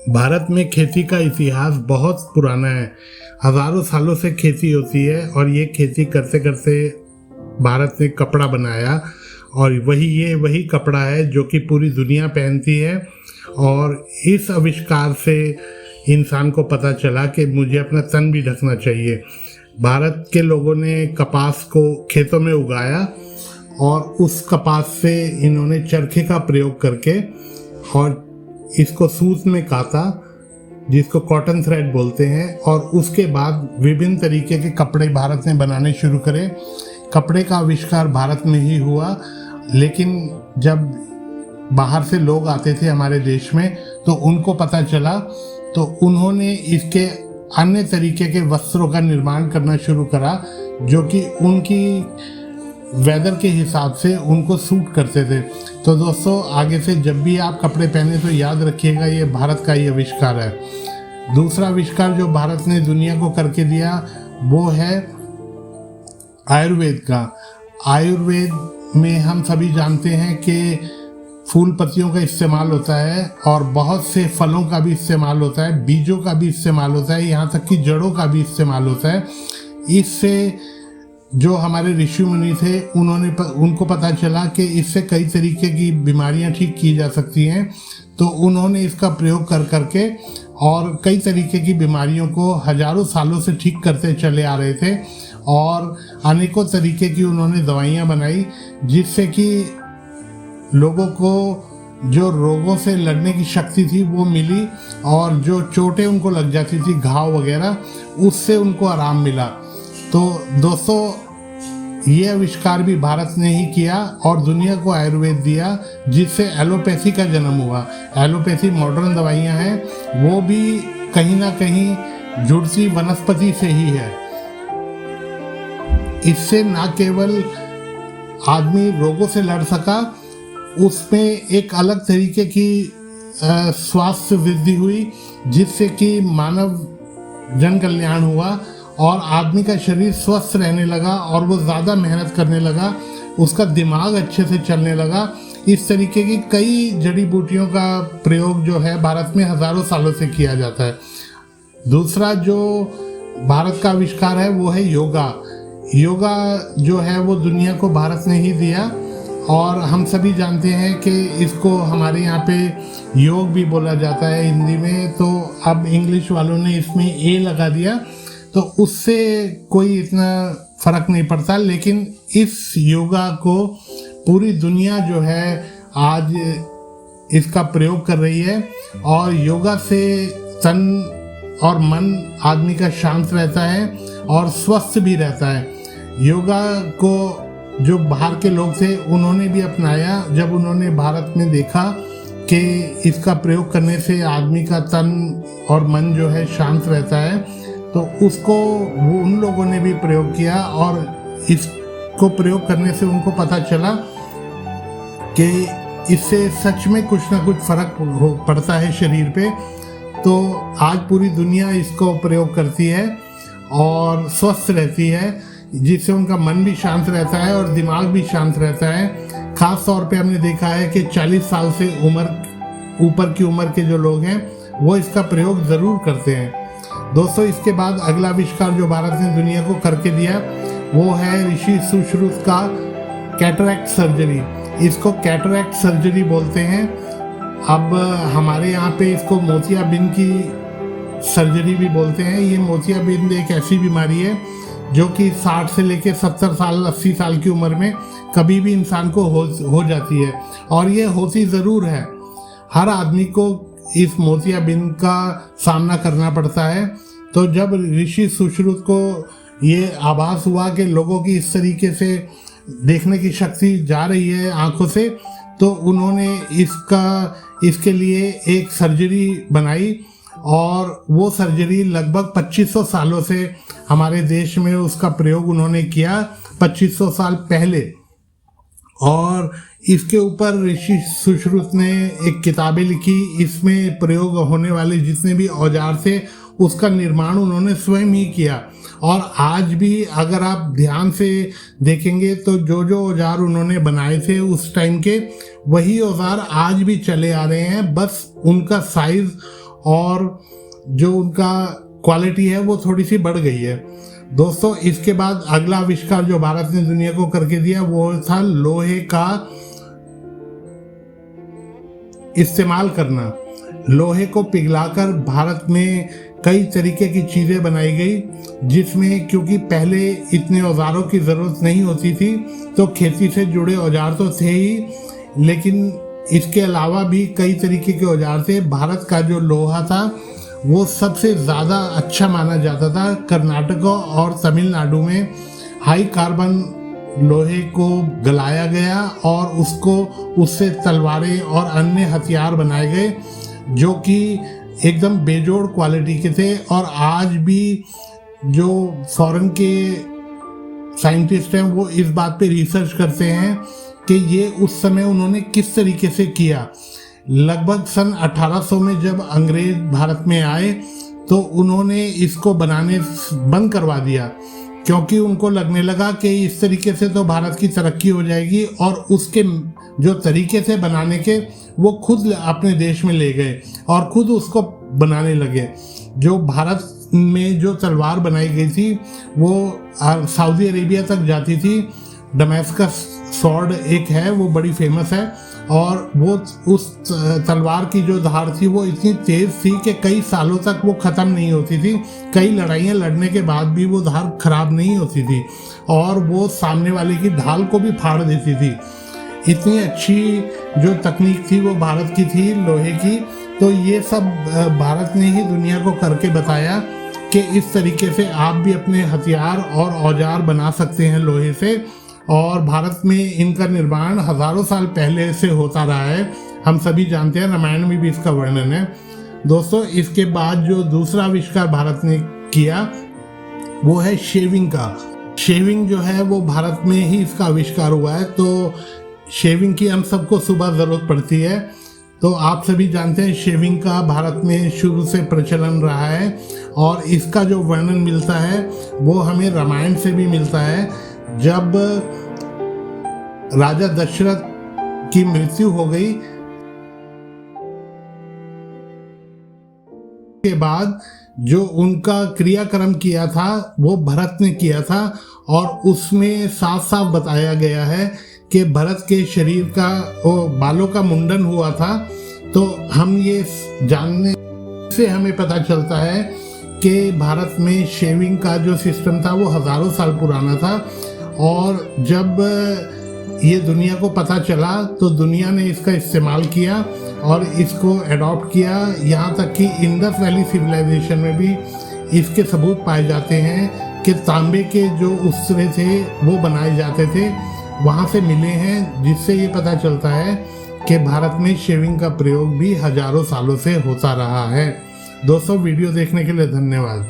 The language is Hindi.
भारत में खेती का इतिहास बहुत पुराना है। हजारों सालों से खेती होती है और ये खेती करते करते भारत ने कपड़ा बनाया और वही कपड़ा है जो कि पूरी दुनिया पहनती है। और इस आविष्कार से इंसान को पता चला कि मुझे अपना तन भी ढकना चाहिए। भारत के लोगों ने कपास को खेतों में उगाया और उस कपास से इन्होंने चरखे का प्रयोग करके और इसको सूत में काता, जिसको कॉटन थ्रेड बोलते हैं, और उसके बाद विभिन्न तरीके के कपड़े भारत ने बनाने शुरू करे। कपड़े का आविष्कार भारत में ही हुआ, लेकिन जब बाहर से लोग आते थे हमारे देश में तो उनको पता चला, तो उन्होंने इसके अन्य तरीके के वस्त्रों का निर्माण करना शुरू करा जो कि उनकी वेदर के हिसाब से उनको सूट करते थे। तो दोस्तों, आगे से जब भी आप कपड़े पहने तो याद रखिएगा ये भारत का ही आविष्कार है। दूसरा आविष्कार जो भारत ने दुनिया को करके दिया वो है आयुर्वेद का। आयुर्वेद में हम सभी जानते हैं कि फूल पत्तियों का इस्तेमाल होता है और बहुत से फलों का भी इस्तेमाल होता है, बीजों का भी इस्तेमाल होता है, यहाँ तक कि जड़ों का भी इस्तेमाल होता है। इससे जो हमारे ऋषि मुनि थे उनको पता चला कि इससे कई तरीके की बीमारियां ठीक की जा सकती हैं, तो उन्होंने इसका प्रयोग कर करके और कई तरीके की बीमारियों को हजारों सालों से ठीक करते चले आ रहे थे और अनेकों तरीके की उन्होंने दवाइयां बनाई, जिससे कि लोगों को जो रोगों से लड़ने की शक्ति थी वो मिली और जो चोटें उनको लग जाती थी, घाव वगैरह, उससे उनको आराम मिला। तो दोस्तों, ये आविष्कार भी भारत ने ही किया और दुनिया को आयुर्वेद दिया, जिससे एलोपैथी का जन्म हुआ। एलोपैथी मॉडर्न दवाइयाँ हैं, वो भी कहीं ना कहीं जुड़ती वनस्पति से ही है। इससे ना केवल आदमी रोगों से लड़ सका, उसमें एक अलग तरीके की स्वास्थ्य वृद्धि हुई, जिससे कि मानव जन कल्याण हुआ और आदमी का शरीर स्वस्थ रहने लगा और वो ज़्यादा मेहनत करने लगा, उसका दिमाग अच्छे से चलने लगा। इस तरीके की कई जड़ी बूटियों का प्रयोग जो है भारत में हज़ारों सालों से किया जाता है। दूसरा जो भारत का आविष्कार है वो है योगा। योगा जो है वो दुनिया को भारत ने ही दिया और हम सभी जानते हैं कि इसको हमारे यहाँ पे योग भी बोला जाता है हिंदी में, तो अब इंग्लिश वालों ने इसमें ए लगा दिया, तो उससे कोई इतना फर्क नहीं पड़ता। लेकिन इस योगा को पूरी दुनिया जो है आज इसका प्रयोग कर रही है और योगा से तन और मन आदमी का शांत रहता है और स्वस्थ भी रहता है। योगा को जो बाहर के लोग थे उन्होंने भी अपनाया, जब उन्होंने भारत में देखा कि इसका प्रयोग करने से आदमी का तन और मन जो है शांत रहता है, तो उसको उन लोगों ने भी प्रयोग किया और इसको प्रयोग करने से उनको पता चला कि इससे सच में कुछ ना कुछ फर्क पड़ता है शरीर पे। तो आज पूरी दुनिया इसको प्रयोग करती है और स्वस्थ रहती है, जिससे उनका मन भी शांत रहता है और दिमाग भी शांत रहता है। खास तौर पे हमने देखा है कि 40 साल से ऊपर की उम्र के जो लोग हैं वो इसका प्रयोग ज़रूर करते हैं। दोस्तों, इसके बाद अगला आविष्कार जो भारत ने दुनिया को करके दिया वो है ऋषि सुश्रुत का कैटरैक्ट सर्जरी। इसको कैटरैक्ट सर्जरी बोलते हैं। अब हमारे यहाँ पे इसको मोतियाबिंद की सर्जरी भी बोलते हैं। ये मोतियाबिंद एक ऐसी बीमारी है जो कि 60 से लेकर 70 साल 80 साल की उम्र में कभी भी इंसान को हो जाती है और ये होती ज़रूर है। हर आदमी को इस मोतियाबिंद का सामना करना पड़ता है। तो जब ऋषि सुश्रुत को ये आभास हुआ कि लोगों की इस तरीके से देखने की शक्ति जा रही है आंखों से, तो उन्होंने इसके लिए एक सर्जरी बनाई और वो सर्जरी लगभग 2500 सालों से हमारे देश में उसका प्रयोग उन्होंने किया, 2500 साल पहले। और इसके ऊपर ऋषि सुश्रुत ने एक किताबें लिखी, इसमें प्रयोग होने वाले जितने भी औजार थे उसका निर्माण उन्होंने स्वयं ही किया। और आज भी अगर आप ध्यान से देखेंगे तो जो जो औजार उन्होंने बनाए थे उस टाइम के, वही औजार आज भी चले आ रहे हैं, बस उनका साइज और जो उनका क्वालिटी है वो थोड़ी सी बढ़ गई है। दोस्तों, इसके बाद अगला आविष्कार जो भारत ने दुनिया को करके दिया वो था लोहे का इस्तेमाल करना। लोहे को पिघलाकर भारत में कई तरीके की चीज़ें बनाई गई, जिसमें क्योंकि पहले इतने औजारों की ज़रूरत नहीं होती थी तो खेती से जुड़े औजार तो थे ही, लेकिन इसके अलावा भी कई तरीके के औजार थे। भारत का जो लोहा था वो सबसे ज़्यादा अच्छा माना जाता था। कर्नाटक और तमिलनाडु में हाई कार्बन लोहे को गलाया गया और उससे तलवारें और अन्य हथियार बनाए गए जो कि एकदम बेजोड़ क्वालिटी के थे। और आज भी जो फॉरेन के साइंटिस्ट हैं वो इस बात पे रिसर्च करते हैं कि ये उस समय उन्होंने किस तरीके से किया। लगभग सन 1800 में जब अंग्रेज भारत में आए तो उन्होंने इसको बनाने बंद करवा दिया, क्योंकि उनको लगने लगा कि इस तरीके से तो भारत की तरक्की हो जाएगी, और उसके जो तरीके से बनाने के वो खुद अपने देश में ले गए और खुद उसको बनाने लगे। जो भारत में जो तलवार बनाई गई थी वो सऊदी अरेबिया तक जाती थी। डमस्कस स्वॉर्ड एक है, वो बड़ी फेमस है, और वो उस तलवार की जो धार थी वो इतनी तेज़ थी कि कई सालों तक वो ख़त्म नहीं होती थी। कई लड़ाइयाँ लड़ने के बाद भी वो धार खराब नहीं होती थी और वो सामने वाले की ढाल को भी फाड़ देती थी। इतनी अच्छी जो तकनीक थी वो भारत की थी लोहे की। तो ये सब भारत ने ही दुनिया को करके बताया कि इस तरीके से आप भी अपने हथियार और औजार बना सकते हैं लोहे से। और भारत में इनका निर्माण हज़ारों साल पहले से होता रहा है। हम सभी जानते हैं, रामायण में भी इसका वर्णन है। दोस्तों, इसके बाद जो दूसरा आविष्कार भारत ने किया वो है शेविंग का। शेविंग जो है वो भारत में ही इसका आविष्कार हुआ है। तो शेविंग की हम सबको सुबह ज़रूरत पड़ती है, तो आप सभी जानते हैं शेविंग का भारत में शुरू से प्रचलन रहा है। और इसका जो वर्णन मिलता है वो हमें रामायण से भी मिलता है। जब राजा दशरथ की मृत्यु हो गई के बाद जो उनका क्रियाक्रम किया था वो भरत ने किया था, और उसमें साफ साफ बताया गया है कि भरत के शरीर का बालों का मुंडन हुआ था। तो हम ये जानने से हमें पता चलता है कि भारत में शेविंग का जो सिस्टम था वो हज़ारों साल पुराना था। और जब ये दुनिया को पता चला तो दुनिया ने इसका इस्तेमाल किया और इसको अडॉप्ट किया। यहाँ तक कि इंडस वैली सिविलाइजेशन में भी इसके सबूत पाए जाते हैं कि तांबे के जो उसरे थे वो बनाए जाते थे, वहाँ से मिले हैं, जिससे ये पता चलता है कि भारत में शेविंग का प्रयोग भी हजारों सालों से होता रहा है। दोस्तों, वीडियो देखने के लिए धन्यवाद।